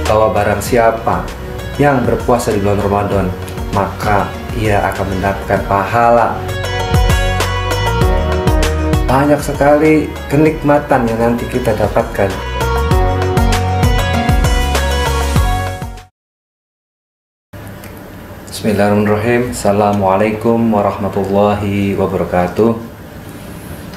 bahwa barang siapa yang berpuasa di bulan Ramadan, maka ia akan mendapatkan pahala. Banyak sekali kenikmatan yang nanti kita dapatkan. Bismillahirrahmanirrahim. Assalamualaikum warahmatullahi wabarakatuh.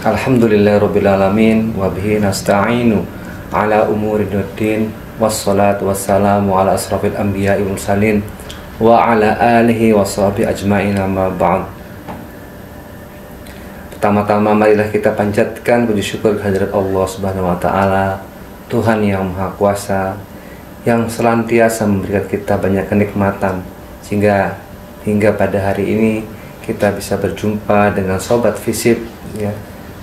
Alhamdulillahirrabbilalamin. Wabihi nasta'inu ala umuri duddin. Wassalatu wassalamu ala asrafil anbiya'i wal mursalin wa ala alihi wa sahbihi ajma'in, amma ba'd. Pertama-tama marilah kita panjatkan puji syukur kehadirat Allah Subhanahu wa taala, Tuhan yang Maha Kuasa, yang senantiasa memberikan kita banyak kenikmatan sehingga hingga pada hari ini kita bisa berjumpa dengan sobat Visip, ya,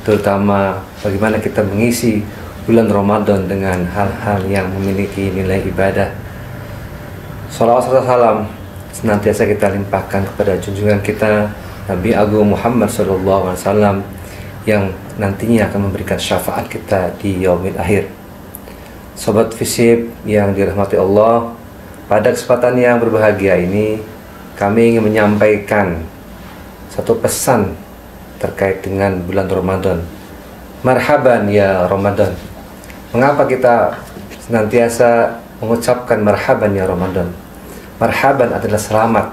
terutama bagaimana kita mengisi bulan Ramadan dengan hal-hal yang memiliki nilai ibadah. Shalawat serta salam senantiasa kita limpahkan kepada junjungan kita Nabi Agung Muhammad SAW yang nantinya akan memberikan syafaat kita di yaumil akhir. Sobat Visip yang dirahmati Allah, pada kesempatan yang berbahagia ini kami ingin menyampaikan satu pesan terkait dengan bulan Ramadan. Marhaban ya Ramadan. Mengapa kita senantiasa mengucapkan marhaban ya Ramadan? Marhaban adalah selamat.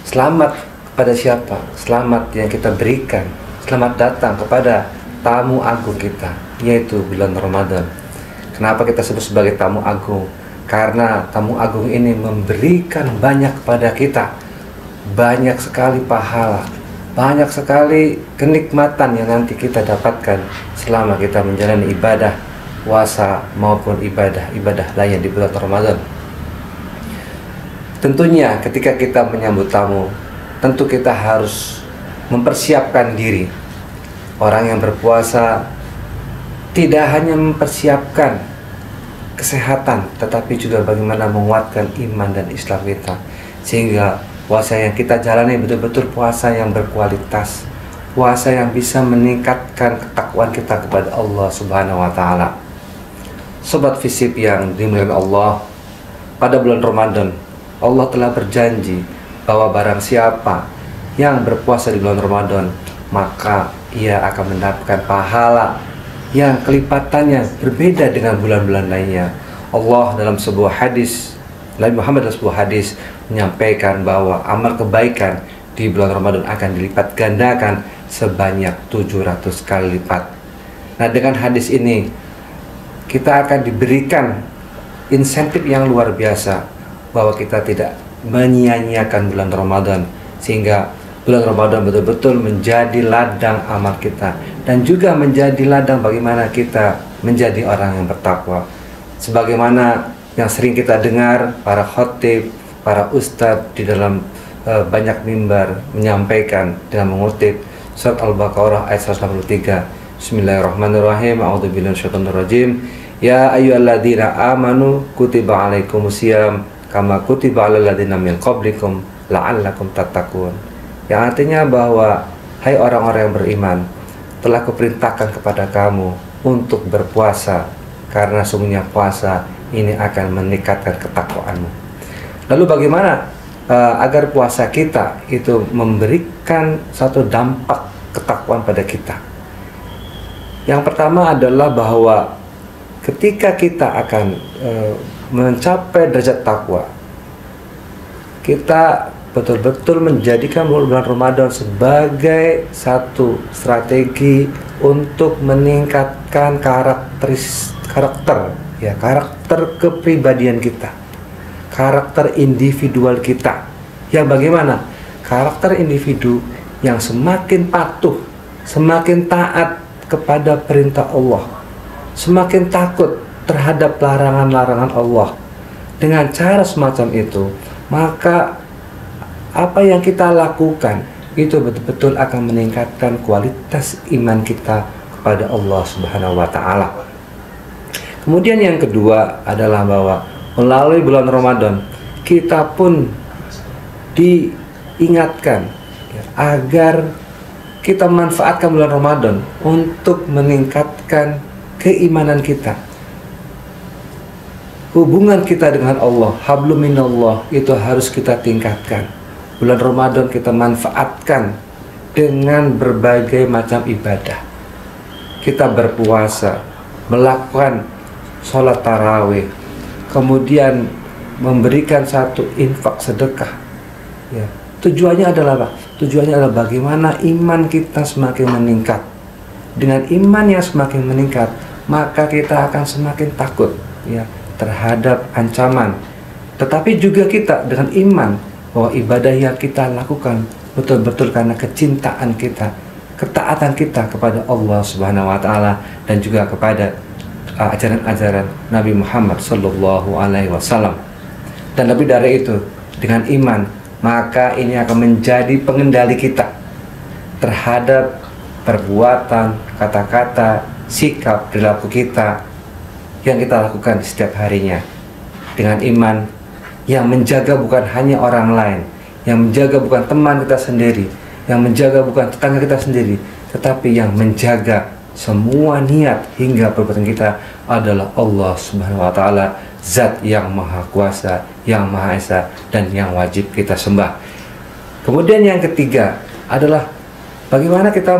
Selamat kepada siapa? Selamat yang kita berikan. Selamat datang kepada tamu agung kita, yaitu bulan Ramadan. Kenapa kita sebut sebagai tamu agung? Karena tamu agung ini memberikan banyak kepada kita. Banyak sekali pahala, banyak sekali kenikmatan yang nanti kita dapatkan selama kita menjalani ibadah puasa maupun ibadah lain di bulan Ramadan. Tentunya ketika kita menyambut tamu, tentu kita harus mempersiapkan diri. Orang yang berpuasa tidak hanya mempersiapkan kesehatan, tetapi juga bagaimana menguatkan iman dan Islam kita, sehingga puasa yang kita jalani betul-betul puasa yang berkualitas, puasa yang bisa meningkatkan ketakwaan kita kepada Allah Subhanahu wa taala. Sobat Visip yang dimuliakan Allah, pada bulan Ramadan Allah telah berjanji bahwa barang siapa yang berpuasa di bulan Ramadan, maka ia akan mendapatkan pahala yang kelipatannya berbeda dengan bulan-bulan lainnya. Allah dalam sebuah hadis, Nabi Muhammad dalam sebuah hadis menyampaikan bahwa amal kebaikan di bulan Ramadan akan dilipat gandakan sebanyak 700 kali lipat. Nah, dengan hadis ini kita akan diberikan insentif yang luar biasa bahwa kita tidak menyia-nyiakan bulan Ramadan, sehingga bulan Ramadan betul-betul menjadi ladang amal kita dan juga menjadi ladang bagaimana kita menjadi orang yang bertakwa. Sebagaimana yang sering kita dengar para khotib, para ustadz di dalam banyak mimbar menyampaikan dengan mengutip surat Al-Baqarah ayat 183. Bismillahirrahmanirrahim. A'udzubillahi minasyaitonirrajim. Ya ayyuhalladzina amanu kutiba alaikumusiyam kama kutiba alal ladzina min qablikum la'allakum tattaqun. Yang artinya bahwa hai orang-orang yang beriman, telah kuperintahkan kepada kamu untuk berpuasa karena sungguhnya puasa ini akan meningkatkan ketakwaanmu. Lalu bagaimana agar puasa kita itu memberikan satu dampak ketakwaan pada kita? Yang pertama adalah bahwa ketika kita akan mencapai derajat takwa, kita betul-betul menjadikan bulan Ramadan sebagai satu strategi untuk meningkatkan karakter kepribadian kita, karakter individual kita. Yang bagaimana? Karakter individu yang semakin patuh, semakin taat kepada perintah Allah, semakin takut terhadap larangan-larangan Allah. Dengan cara semacam itu, maka apa yang kita lakukan itu betul-betul akan meningkatkan kualitas iman kita kepada Allah Subhanahu wa taala. Kemudian yang kedua adalah bahwa melalui bulan Ramadan kita pun diingatkan agar kita manfaatkan bulan Ramadan untuk meningkatkan keimanan kita. hubungan kita dengan Allah, hablum minallah, itu harus kita tingkatkan. Bulan Ramadan kita manfaatkan dengan berbagai macam ibadah. Kita berpuasa, melakukan sholat tarawih, kemudian memberikan satu infak sedekah. Ya. Tujuannya adalah apa? Tujuannya adalah bagaimana iman kita semakin meningkat. Dengan iman yang semakin meningkat, maka kita akan semakin takut, ya, terhadap ancaman. Tetapi juga kita dengan iman bahwa ibadah yang kita lakukan betul-betul karena kecintaan kita, ketaatan kita kepada Allah Subhanahu wa taala dan juga kepada ajaran-ajaran Nabi Muhammad sallallahu alaihi wasallam. Dan lebih dari itu, dengan iman, maka ini akan menjadi pengendali kita terhadap perbuatan, kata-kata, sikap, perilaku kita yang kita lakukan setiap harinya. Dengan iman yang menjaga bukan hanya orang lain, yang menjaga bukan teman kita sendiri, yang menjaga bukan tetangga kita sendiri, tetapi yang menjaga semua niat hingga perbuatan kita adalah Allah Subhanahu wa taala, zat yang maha kuasa, yang maha esa, dan yang wajib kita sembah. Kemudian yang ketiga adalah bagaimana kita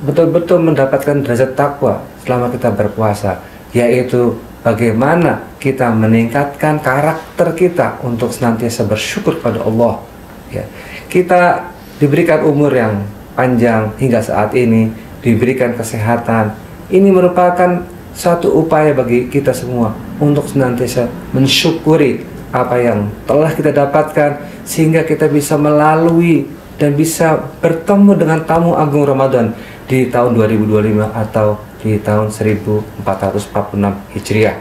betul-betul mendapatkan derajat takwa selama kita berpuasa, yaitu bagaimana kita meningkatkan karakter kita untuk senantiasa bersyukur pada Allah. Ya. Kita diberikan umur yang panjang hingga saat ini, diberikan kesehatan. Ini merupakan satu upaya bagi kita semua untuk senantiasa mensyukuri apa yang telah kita dapatkan, sehingga kita bisa melalui dan bisa bertemu dengan tamu agung Ramadan di tahun 2025 atau di tahun 1446 Hijriah.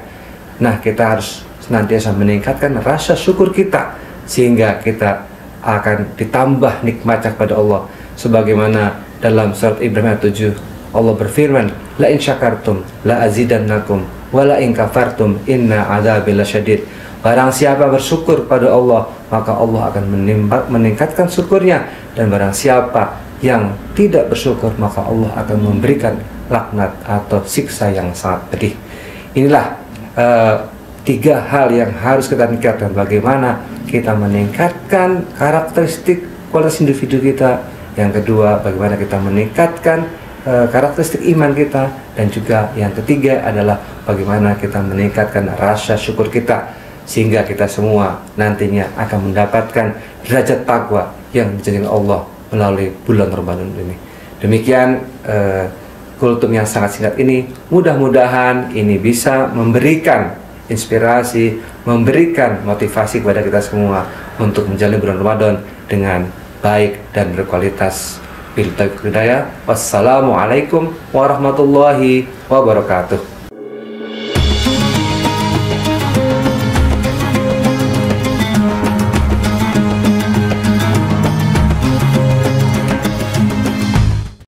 Nah, kita harus senantiasa meningkatkan rasa syukur kita sehingga kita akan ditambah nikmatnya kepada Allah. Sebagaimana dalam surat Ibrahim ayat 7, Allah berfirman, la in syakartum la azidannakum wa la in kafartum inna adzabi lasyadid. Barang siapa bersyukur pada Allah, maka Allah akan meningkatkan syukurnya, dan barang siapa yang tidak bersyukur, maka Allah akan memberikan laknat atau siksa yang sangat pedih. Inilah tiga hal yang harus kita tingkatkan. Bagaimana kita meningkatkan karakteristik kualitas individu kita. Yang kedua, bagaimana kita meningkatkan karakteristik iman kita. Dan juga yang ketiga adalah bagaimana kita meningkatkan rasa syukur kita, sehingga kita semua nantinya akan mendapatkan derajat takwa yang dijanjikan Allah melalui bulan Ramadan ini. Demikian kultum yang sangat singkat ini. Mudah-mudahan ini bisa memberikan inspirasi, memberikan motivasi kepada kita semua untuk menjalani bulan Ramadan dengan baik dan berkualitas. Wassalamualaikum warahmatullahi wabarakatuh.